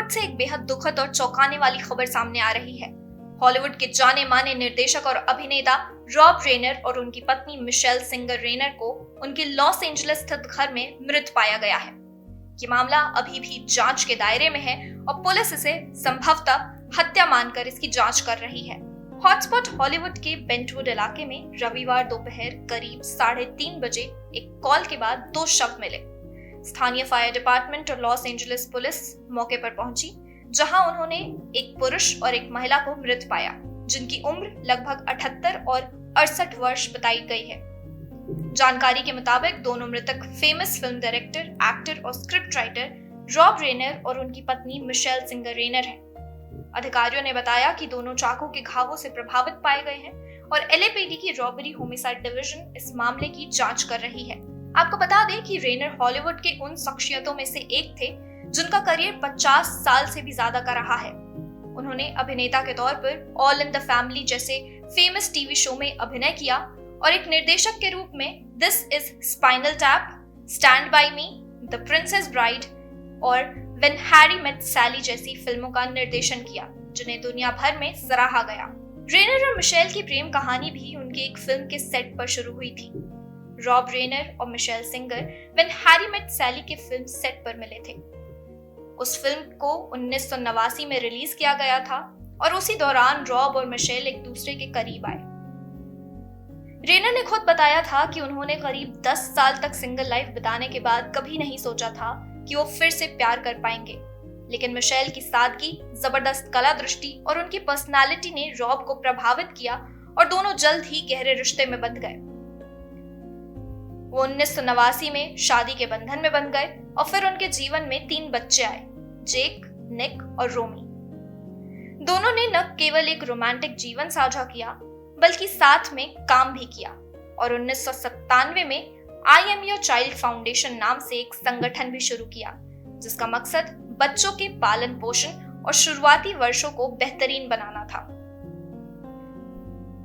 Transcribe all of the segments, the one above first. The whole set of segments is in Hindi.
हॉलीवुड से एक बेहद दुखद और चौंकाने वाली खबर सामने आ रही है। हॉलीवुड के जाने माने निर्देशक और अभिनेता रॉब रेनर और उनकी पत्नी मिशेल सिंगर रेनर को उनके लॉस एंजलिस स्थित घर में मृत पाया गया है। ये मामला अभी भी जांच के दायरे में है और पुलिस इसे संभवतः हत्या मानकर इसकी जांच कर रही है। हॉटस्पॉट हॉलीवुड के बेंटवुड इलाके में रविवार दोपहर करीब 3:30 बजे एक कॉल के बाद 2 शव मिले। स्थानीय फायर डिपार्टमेंट और लॉस एंजलिस पुलिस मौके पर पहुंची, जहां उन्होंने एक पुरुष और एक महिला को मृत पाया, जिनकी उम्र लगभग 78 और 68 वर्ष बताई गई है। जानकारी के मुताबिक दोनों मृतक फेमस फिल्म डायरेक्टर, एक्टर और स्क्रिप्ट राइटर रॉब रेनर और उनकी पत्नी मिशेल सिंगर रेनर हैं। अधिकारियों ने बताया कि दोनों चाकू के घावों से प्रभावित पाए गए हैं और एलएपीडी की रॉबरी होमिसाइड डिवीजन इस मामले की जांच कर रही है। आपको बता दें कि रेनर हॉलीवुड के उन शख्सियतों में से एक थे जिनका करियर 50 साल से भी ज्यादा का रहा है। उन्होंने अभिनेता के तौर पर ऑल इन द फैमिली जैसे फेमस टीवी शो में अभिनय किया और एक निर्देशक के रूप में this is spinal tap, stand by me, the princess bride और व्हेन हैरी मेट सैली जैसी फिल्मों का निर्देशन किया, जिन्हें दुनिया भर में सराहा गया। रेनर और मिशेल की प्रेम कहानी भी उनकी एक फिल्म के सेट पर शुरू हुई थी। रॉब रेनर और Michelle Singer when Harry met Sally के फिल्म सेट पर मिले थे। उस फिल्म को 1989 में रिलीज किया गया था और उसी दौरान रॉब और मिशेल एक दूसरे के करीब आए। रेनर ने खुद बताया था कि उन्होंने करीब 10 साल तक सिंगल लाइफ बिताने के बाद कभी नहीं सोचा था कि वो फिर से प्यार कर पाएंगे, लेकिन मिशेल की सादगी, जबरदस्त कला दृष्टि और उनकी पर्सनालिटी ने रॉब को प्रभावित किया और दोनों जल्द ही गहरे रिश्ते में बंध गए। वो 1989 में शादी के बंधन में बंध गए और फिर उनके जीवन में 3 बच्चे आए, जेक, निक और रोमी। दोनों ने न केवल एक रोमांटिक जीवन साझा किया, बल्कि साथ में काम भी किया और 1997 में I am your child foundation नाम से एक संगठन भी शुरू किया, जिसका मकसद बच्चों के पालन पोषण और शुरुआती वर्षों को बेहतरीन बनाना था।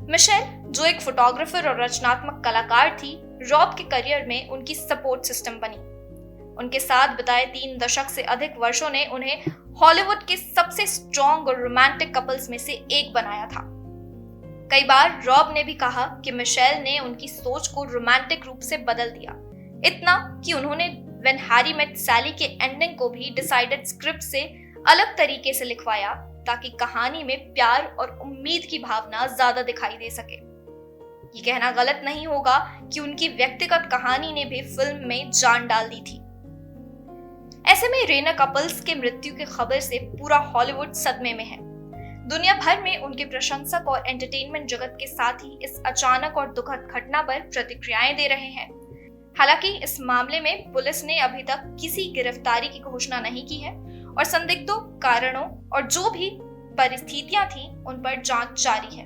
मिशेल, जो एक फोटोग्राफर और रचनात्मक कलाकार थी, रॉब के करियर में उनकी सपोर्ट सिस्टम बनी। उनके साथ बिताए 3 दशक से अधिक वर्षों ने उन्हें हॉलीवुड के सबसे स्ट्रॉन्ग और रोमांटिक कपल्स में से एक बनाया था। कई बार रॉब ने भी कहा कि मिशेल ने उनकी सोच को रोमांटिक रूप से बदल दिया, इतना कि उन्होंने व्हेन हैरी मेट सैली के एंडिंग को भी डिसाइडेड स्क्रिप्ट से अलग तरीके से लिखवाया, ताकि कहानी में प्यार और उम्मीद की भावना ज्यादा दिखाई दे सके। ये कहना गलत नहीं होगा कि उनकी व्यक्तिगत कहानी ने भी फिल्म में जान डाल दी थी। ऐसे में रेनर कपल्स के मृत्यु की खबर से पूरा हॉलीवुड सदमे में है। दुनिया भर में उनके प्रशंसक और एंटरटेनमेंट जगत के साथ ही इस अचानक और दुखद घटना पर प्रतिक्रियाएं दे रहे हैं। हालांकि इस मामले में पुलिस ने अभी तक किसी गिरफ्तारी की घोषणा नहीं की है और संदिग्धों, कारणों और जो भी परिस्थितियां थी उन पर जांच जारी है।